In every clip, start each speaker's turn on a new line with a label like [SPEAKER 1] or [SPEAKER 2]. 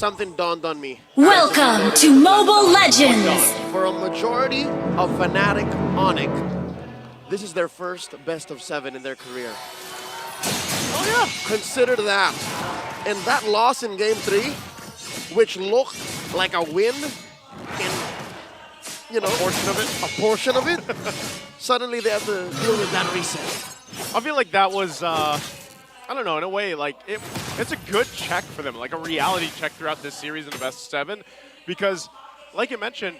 [SPEAKER 1] something dawned on me.
[SPEAKER 2] Welcome to Mobile Legends!
[SPEAKER 1] For a majority of Fnatic Onic, this is their first best of 7 in their career. Oh yeah, consider that. And that loss in Game 3, which looked like a win in, a portion of it, suddenly they have to deal with that reset.
[SPEAKER 3] I feel like that was, I don't know, in a way, like, it's a good check for them, like a reality check throughout this series in the best of 7, because, like you mentioned,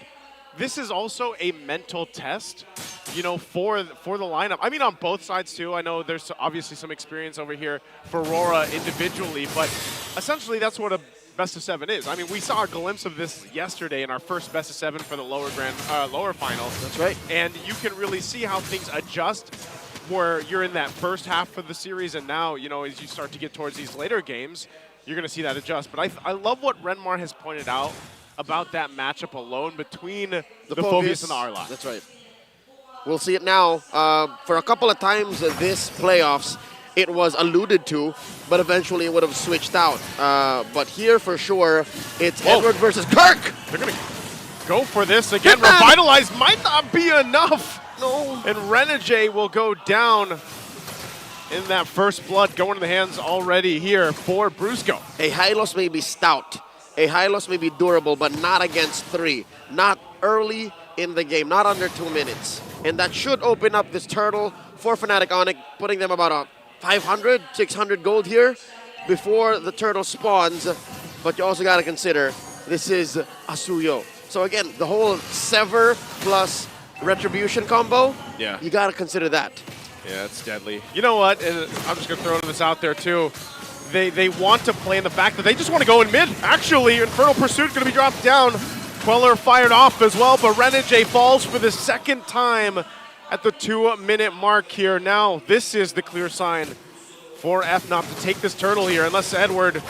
[SPEAKER 3] this is also a mental test, for the lineup. I mean, on both sides, too. I know there's obviously some experience over here for Rora individually, but essentially that's what a best of 7 is. I mean, we saw a glimpse of this yesterday in our first best of 7 for the lower final.
[SPEAKER 1] That's right.
[SPEAKER 3] And you can really see how things adjust where you're in that first half of the series, and now, as you start to get towards these later games, you're going to see that adjust. But I love what Renmar has pointed out about that matchup alone between the Phobius and the Arlot.
[SPEAKER 1] That's right. We'll see it now. For a couple of times this playoffs, it was alluded to, but eventually it would have switched out. But here, for sure, it's Edward versus Kirk.
[SPEAKER 3] They're going to go for this again. Revitalize might not be enough.
[SPEAKER 1] No.
[SPEAKER 3] And Renegade will go down in that first blood, going to the hands already here for Brusco.
[SPEAKER 1] A Hylos may be stout. A Hylos may be durable, but not against 3. Not early in the game, not under 2 minutes. And that should open up this turtle for Fnatic Onic, putting them about a 500, 600 gold here before the turtle spawns. But you also got to consider, this is Asuyo. So again, the whole Sever plus Retribution combo, you got to consider that.
[SPEAKER 3] Yeah, it's deadly. You know what? And I'm just going to throw this out there, too. They want to play in the fact that they just want to go in mid. Actually, Infernal Pursuit going to be dropped down. Queller fired off as well, but Renegade falls for the second time at the 2-minute mark here. Now, this is the clear sign for FNOP to take this turtle here, unless Edward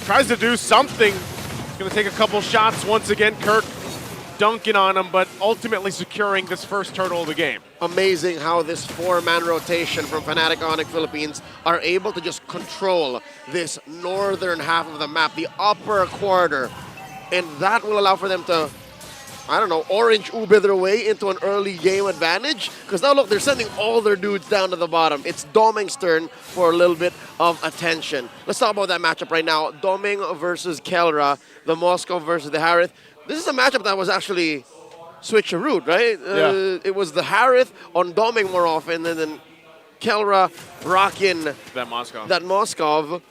[SPEAKER 3] tries to do something. He's going to take a couple shots once again. Kirk dunking on him, but ultimately securing this first turtle of the game.
[SPEAKER 1] Amazing how this 4-man rotation from Fnatic Onic Philippines are able to just control this northern half of the map, the upper quarter. And that will allow for them to, orange Uber their way into an early game advantage. Because now look, they're sending all their dudes down to the bottom. It's Doming's turn for a little bit of attention. Let's talk about that matchup right now. Doming versus Kelra, the Moscow versus the Harith. This is a matchup that was actually switcheroo, right? It was the Harith on Doming more often, and then Kelra rocking that Moskov.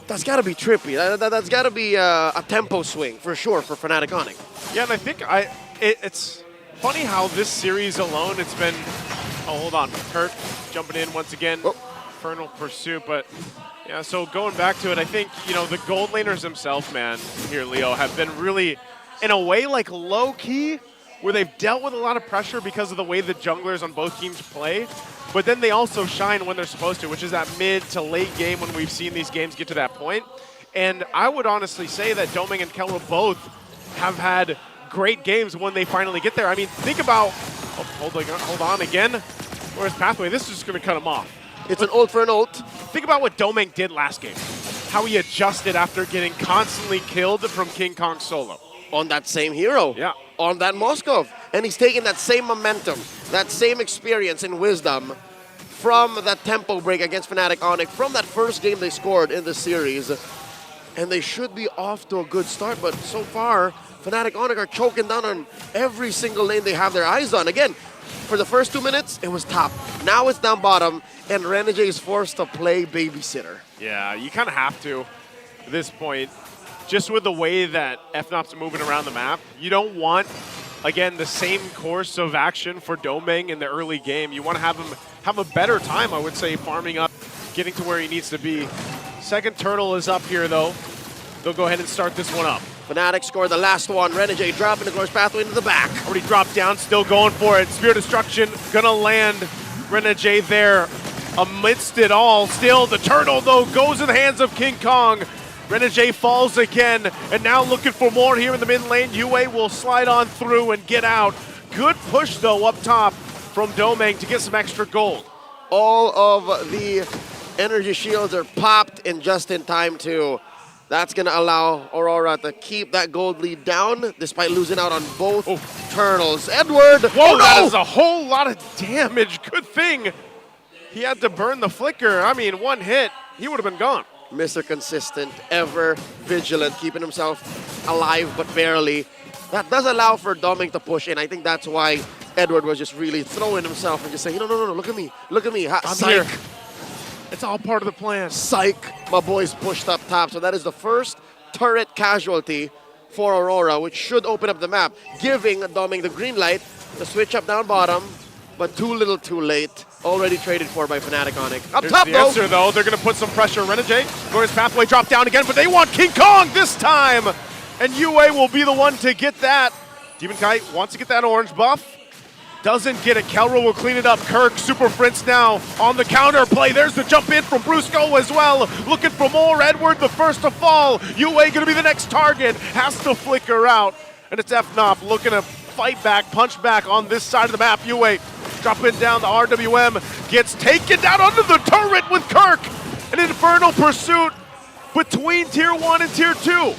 [SPEAKER 1] That's got to be trippy. That's got to be a tempo swing for sure for Fnatic Onic.
[SPEAKER 3] Yeah, and I think it's funny how this series alone, it's been. Oh, hold on, Kurt jumping in once again. Infernal Pursuit, but yeah. So going back to it, I think the gold laners themselves, man, here, Leo, have been really, in a way, like low key, where they've dealt with a lot of pressure because of the way the junglers on both teams play. But then they also shine when they're supposed to, which is that mid to late game when we've seen these games get to that point. And I would honestly say that Doming and Kelra both have had great games when they finally get there. I mean, think about, hold on again. Where's Pathway? This is just going to cut him off.
[SPEAKER 1] It's an ult for an ult.
[SPEAKER 3] Think about what Doming did last game. How he adjusted after getting constantly killed from King Kong solo.
[SPEAKER 1] On that same hero.
[SPEAKER 3] Yeah.
[SPEAKER 1] On that Moskov. And he's taking that same momentum, that same experience and wisdom from that tempo break against Fnatic Onic, from that first game they scored in the series. And they should be off to a good start, but so far, Fnatic Onic are choking down on every single lane they have their eyes on. Again, for the first 2 minutes, it was top. Now it's down bottom, and Renegade is forced to play babysitter.
[SPEAKER 3] Yeah, you kind of have to at this point. Just with the way that FNOP's moving around the map, you don't want, again, the same course of action for Doming in the early game. You want to have him have a better time, I would say, farming up, getting to where he needs to be. Second turtle is up here, though. They'll go ahead and start this one up.
[SPEAKER 1] Fnatic scored the last one. Renegade dropping the course pathway into the back.
[SPEAKER 3] Already dropped down, still going for it. Spear Destruction gonna land Renegade there amidst it all. Still, the turtle, though, goes in the hands of King Kong. Renegade falls again, and now looking for more here in the mid lane. UA will slide on through and get out. Good push, though, up top from Doming to get some extra gold.
[SPEAKER 1] All of the energy shields are popped and just in time to That's going to allow Aurora to keep that gold lead down despite losing out on both turtles. Edward!
[SPEAKER 3] Whoa,
[SPEAKER 1] oh,
[SPEAKER 3] that
[SPEAKER 1] no!
[SPEAKER 3] is a whole lot of damage. Good thing he had to burn the flicker. I mean, one hit, he would have been gone.
[SPEAKER 1] Mr. Consistent, ever vigilant, keeping himself alive but barely. That does allow for Doming to push in. I think that's why Edward was just really throwing himself and just saying, no, look at me,
[SPEAKER 3] I'm
[SPEAKER 1] psych.
[SPEAKER 3] here. It's all part of the plan.
[SPEAKER 1] Psych, my boy's pushed up top. So that is the first turret casualty for Aurora, which should open up the map, giving Doming the green light to switch up down bottom, but too little too late. Already traded for by Fnatic Onic. Up
[SPEAKER 3] Here's
[SPEAKER 1] top,
[SPEAKER 3] the
[SPEAKER 1] though.
[SPEAKER 3] answer, though. They're going to put some pressure on Renegade. Glorious Pathway drop down again, but they want King Kong this time. And UA will be the one to get that. Demon Kite wants to get that orange buff. Doesn't get it. Kelro will clean it up. Kirk, Super Prince now on the counter play. There's the jump in from Brusco as well. Looking for more. Edward, the first to fall. UA going to be the next target. Has to flicker out. And it's FNOP looking to fight back, punch back on this side of the map. UA dropping down the RWM. Gets taken down under the turret with Kirk. An infernal pursuit between Tier 1 and Tier 2.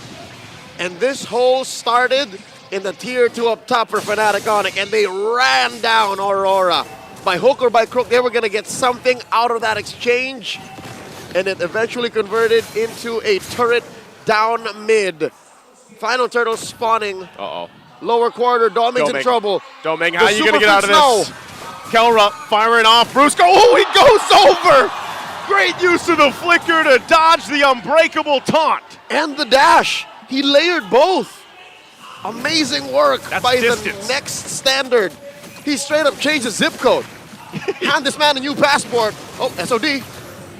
[SPEAKER 1] And this hole started in the Tier 2 up top for Fnatic Onic, and they ran down Aurora. By hook or by crook, they were going to get something out of that exchange, and it eventually converted into a turret down mid. Final turtle spawning.
[SPEAKER 3] Uh-oh.
[SPEAKER 1] Lower quarter, Doming's in trouble.
[SPEAKER 3] Doming, how are you going to get out of
[SPEAKER 1] No.
[SPEAKER 3] this? Kelra firing off. Brusco, oh, he goes over! Great use of the flicker to dodge the unbreakable taunt.
[SPEAKER 1] And the dash. He layered both. Amazing work by
[SPEAKER 3] distance.
[SPEAKER 1] the next standard. He straight up changed his zip code. Hand this man a new passport. Oh, SOD.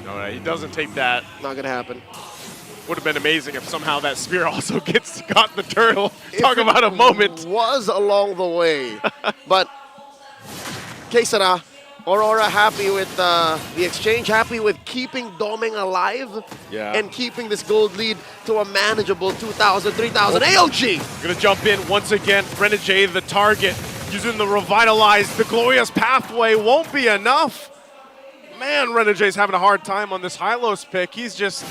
[SPEAKER 3] No, he doesn't take that.
[SPEAKER 1] Not gonna happen.
[SPEAKER 3] Would have been amazing if somehow that spear also got the turtle. Talk about a moment.
[SPEAKER 1] Was along the way. But Kesara, Aurora happy with the exchange, happy with keeping Doming alive and keeping this gold lead to a manageable 2,000, 3,000 AOG.
[SPEAKER 3] Gonna jump in once again. Renegade, the target, using the revitalize. The glorious pathway won't be enough. Man, Renegade's having a hard time on this Hylos pick. He's just,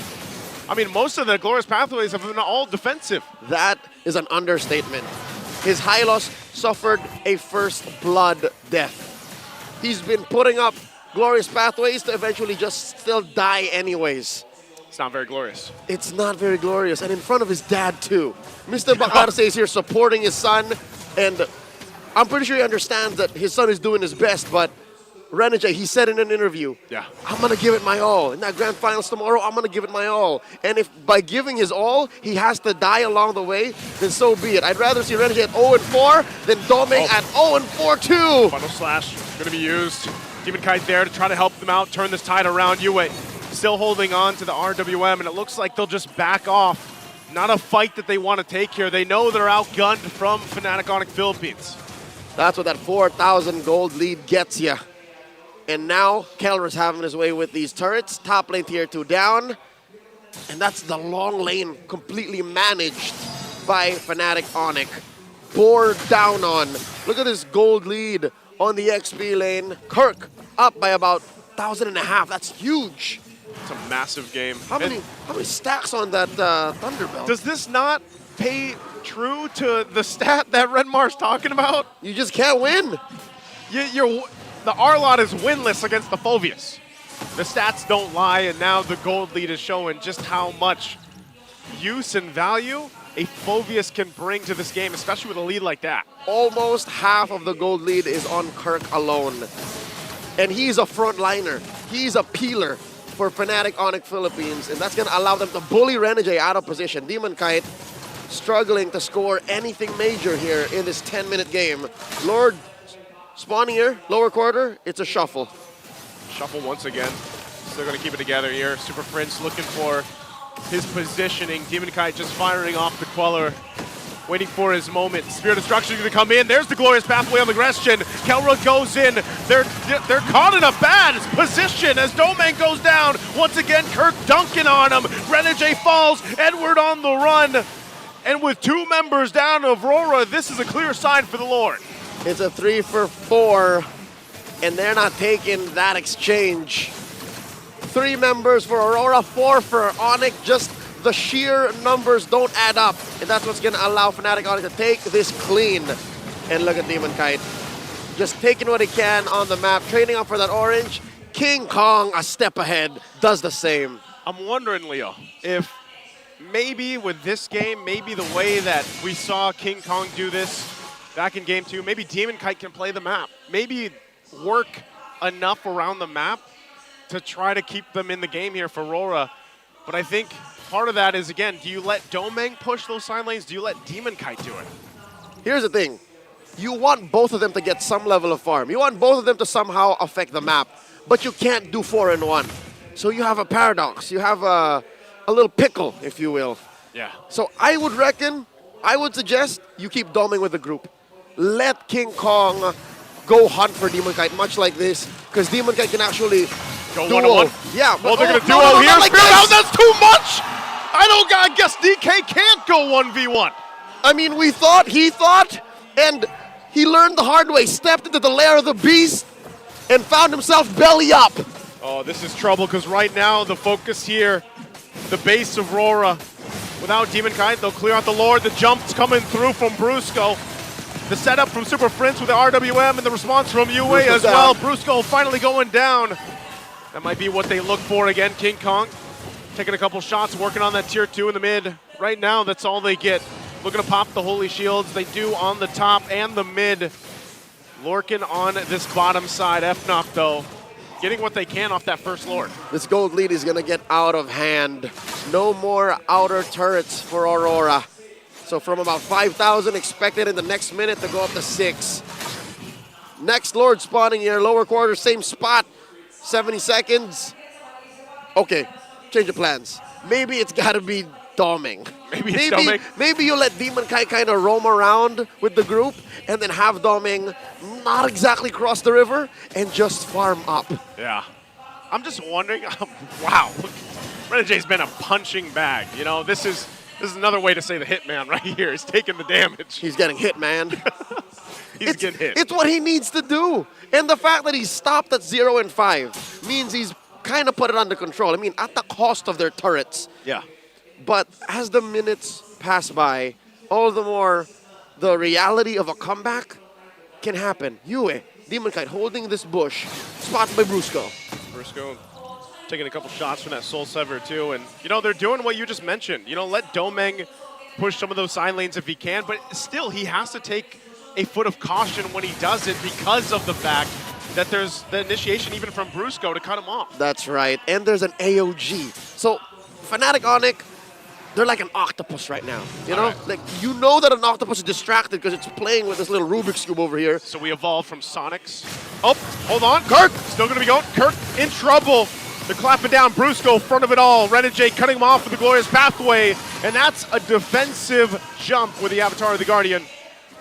[SPEAKER 3] I mean, most of the glorious pathways have been all defensive.
[SPEAKER 1] That is an understatement. His Hylos suffered a first blood death. He's been putting up glorious pathways to eventually just still die anyways.
[SPEAKER 3] It's not very glorious.
[SPEAKER 1] It's not very glorious, and in front of his dad too. Mr. Bacarse is here supporting his son, and I'm pretty sure he understands that his son is doing his best, but Renegade, he said in an interview, I'm gonna give it my all. In that grand finals tomorrow, I'm gonna give it my all. And if by giving his all, he has to die along the way, then so be it. I'd rather see Renegade at 0-4 than Doming at 0-4 too.
[SPEAKER 3] Final slash gonna be used. Demon Kite there to try to help them out, turn this tide around. UA still holding on to the RWM, and it looks like they'll just back off. Not a fight that they want to take here. They know they're outgunned from Fnatic Onic Philippines.
[SPEAKER 1] That's what that 4,000 gold lead gets you. And now Kelra's having his way with these turrets. Top lane Tier 2 down. And that's the long lane completely managed by Fnatic Onic. Bore down on. Look at this gold lead on the XP lane. Kirk up by about 1,500. That's huge.
[SPEAKER 3] It's a massive game.
[SPEAKER 1] How many stacks on that Thunderbelt?
[SPEAKER 3] Does this not pay true to the stat that Redmar's talking about?
[SPEAKER 1] You just can't win.
[SPEAKER 3] The R-Lot is winless against the Phoveus. The stats don't lie, and now the gold lead is showing just how much use and value a Phoveus can bring to this game, especially with a lead like that.
[SPEAKER 1] Almost half of the gold lead is on Kirk alone. And he's a frontliner. He's a peeler for Fnatic Onic Philippines, and that's going to allow them to bully Renegade out of position. Demon Kite struggling to score anything major here in this 10-minute game. Lord spawning here, lower quarter, it's a shuffle.
[SPEAKER 3] Shuffle once again. Still going to keep it together here. Super Prince looking for his positioning. Demon Kite just firing off the Queller, waiting for his moment. Spirit Destruction is going to come in. There's the glorious pathway on the Aggression. Kelra goes in. They're caught in a bad position as Domang goes down. Once again, Kirk dunking on him. Renegade falls. Edward on the run. And with 2 members down of Rora, this is a clear sign for the Lord.
[SPEAKER 1] It's a 3-for-4, and they're not taking that exchange. 3 members for Aurora, 4 for Onic, just the sheer numbers don't add up. And that's what's going to allow Fnatic Onic to take this clean. And look at Demon Kite. Just taking what he can on the map, trading up for that orange. King Kong, a step ahead, does the same.
[SPEAKER 3] I'm wondering, Leo, if maybe with this game, maybe the way that we saw King Kong do this back in game 2, maybe Demon Kite can play the map. Maybe work enough around the map to try to keep them in the game here for Rora. But I think part of that is, again, do you let Domeng push those side lanes? Do you let Demon Kite do it?
[SPEAKER 1] Here's the thing. You want both of them to get some level of farm. You want both of them to somehow affect the map. But you can't do 4 in 1. So you have a paradox. You have a little pickle, if you will.
[SPEAKER 3] Yeah.
[SPEAKER 1] So I would suggest you keep Domeng with the group. Let King Kong go hunt for Demon Kite, much like this, because Demon Kite can actually
[SPEAKER 3] go
[SPEAKER 1] duo.
[SPEAKER 3] 1-on-1?
[SPEAKER 1] Yeah.
[SPEAKER 3] Well, they're going to
[SPEAKER 1] no,
[SPEAKER 3] duo
[SPEAKER 1] no,
[SPEAKER 3] here.
[SPEAKER 1] not like
[SPEAKER 3] Spirit
[SPEAKER 1] this.
[SPEAKER 3] out, that's too much! I guess DK can't go 1v1.
[SPEAKER 1] I mean, he thought, and he learned the hard way, stepped into the lair of the beast, and found himself belly up.
[SPEAKER 3] Oh, this is trouble, because right now the focus here, the base of Rora, without Demon Kite, they'll clear out the Lord. The jump's coming through from Brusco. The setup from Super Prince with the RWM and the response from UA as well. Brusco finally going down. That might be what they look for again. King Kong taking a couple shots, working on that tier 2 in the mid. Right now, that's all they get. Looking to pop the Holy Shields. They do on the top and the mid. Lurking on this bottom side. Fnatic, though, getting what they can off that first Lord.
[SPEAKER 1] This gold lead is going to get out of hand. No more outer turrets for Aurora. So from about 5,000 expected in the next minute to go up to 6. Next Lord spawning here, lower quarter, same spot. 70 seconds. Okay, change of plans. Maybe it's got to be Domeng. Maybe you let Demon Kite kind of roam around with the group and then have Domeng not exactly cross the river and just farm up.
[SPEAKER 3] Yeah. I'm just wondering, wow, look, Renegades been a punching bag. You know, this is another way to say the hitman right here. He's taking the damage.
[SPEAKER 1] He's getting hit, man.
[SPEAKER 3] He's getting hit.
[SPEAKER 1] It's what he needs to do. And the fact that he's stopped at 0 and 5 means he's kind of put it under control. I mean, at the cost of their turrets.
[SPEAKER 3] Yeah.
[SPEAKER 1] But as the minutes pass by, all the more the reality of a comeback can happen. Yue, Demon Kite holding this bush, spotted by Brusco.
[SPEAKER 3] Brusco taking a couple shots from that Soul Sever too. And, you know, they're doing what you just mentioned. You know, let Domeng push some of those side lanes if he can. But still, he has to take a foot of caution when he does it because of the fact that there's the initiation even from Brusco to cut him off.
[SPEAKER 1] That's right. And there's an AOG. So Fnatic Onic, they're like an octopus right now. You know?
[SPEAKER 3] Right.
[SPEAKER 1] Like, you know that an octopus is distracted because it's playing with this little Rubik's Cube over here.
[SPEAKER 3] So we evolved from Sonics. Oh, hold on. Kirk still going to be going. Kirk in trouble. They're clapping down Brusco, front of it all. Renegade cutting him off with the Glorious Pathway. And that's a defensive jump with the Avatar of the Guardian.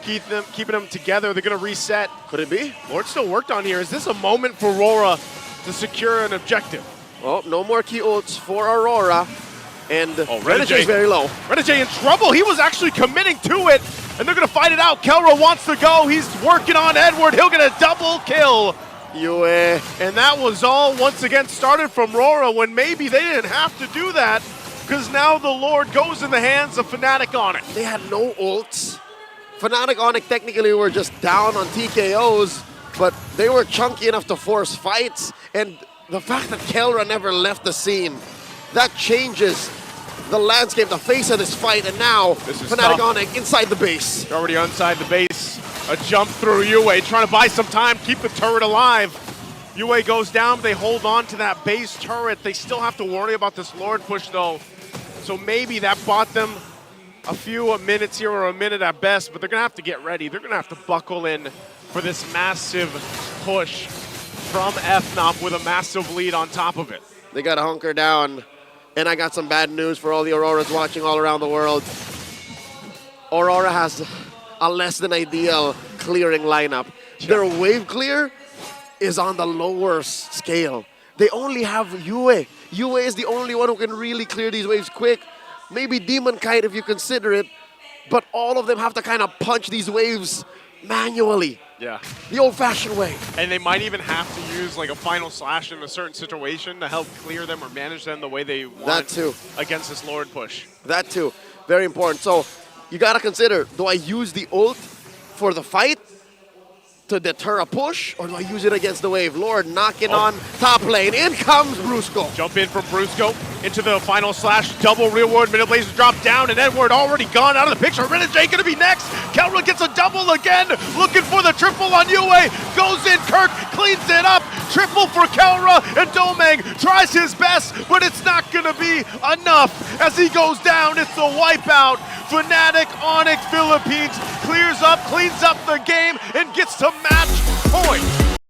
[SPEAKER 3] Keeping them together. They're going to reset.
[SPEAKER 1] Could it be?
[SPEAKER 3] Lord still worked on here. Is this a moment for Rora to secure an objective?
[SPEAKER 1] Oh, no more key ults for Aurora. And
[SPEAKER 3] Renegade
[SPEAKER 1] is very low.
[SPEAKER 3] Renegade in trouble. He was actually committing to it. And they're going to fight it out. Kelra wants to go. He's working on Edward. He'll get a double kill.
[SPEAKER 1] Yue.
[SPEAKER 3] And that was all once again started from Rora when maybe they didn't have to do that because now the Lord goes in the hands of Fnatic Onic.
[SPEAKER 1] They had no ults. Fnatic Onic technically were just down on TKOs, but they were chunky enough to force fights. And the fact that Kelra never left the scene, that changes the landscape, the face of this fight. And now Fnatic Onic inside the base.
[SPEAKER 3] They're already inside the base. A jump through Yue, trying to buy some time, keep the turret alive. Yue goes down, they hold on to that base turret. They still have to worry about this Lord push though. So maybe that bought them a few minutes here or a minute at best, but they're gonna have to get ready. They're gonna have to buckle in for this massive push from Fnatic with a massive lead on top of it.
[SPEAKER 1] They gotta hunker down. And I got some bad news for all the Auroras watching all around the world. Aurora has a less than ideal clearing lineup. Their wave clear is on the lower scale. They only have Yue. Yue is the only one who can really clear these waves quick. Maybe Demon Kite if you consider it, but all of them have to kind of punch these waves manually.
[SPEAKER 3] Yeah.
[SPEAKER 1] The old-fashioned way.
[SPEAKER 3] And they might even have to use like a final slash in a certain situation to help clear them or manage them the way they want.
[SPEAKER 1] That too.
[SPEAKER 3] Against this Lord push.
[SPEAKER 1] That too. Very important. So you got to consider, do I use the ult for the fight to deter a push, or do I use it against the wave? Lord knocking on top lane. In comes Brusco.
[SPEAKER 3] Jump in from Brusco into the final slash. Double real world. Middle Blaze drop down, and Edward already gone out of the picture. Renegade gonna be next. Kelra gets a double again. Looking for the triple on Yue. Goes in. Kirk cleans it up. Triple for Kelra, and Domang tries his best, but it's not gonna be enough. As he goes down, it's a wipeout. Fnatic, Onic, Philippines clears up, cleans up the game, and gets to match point.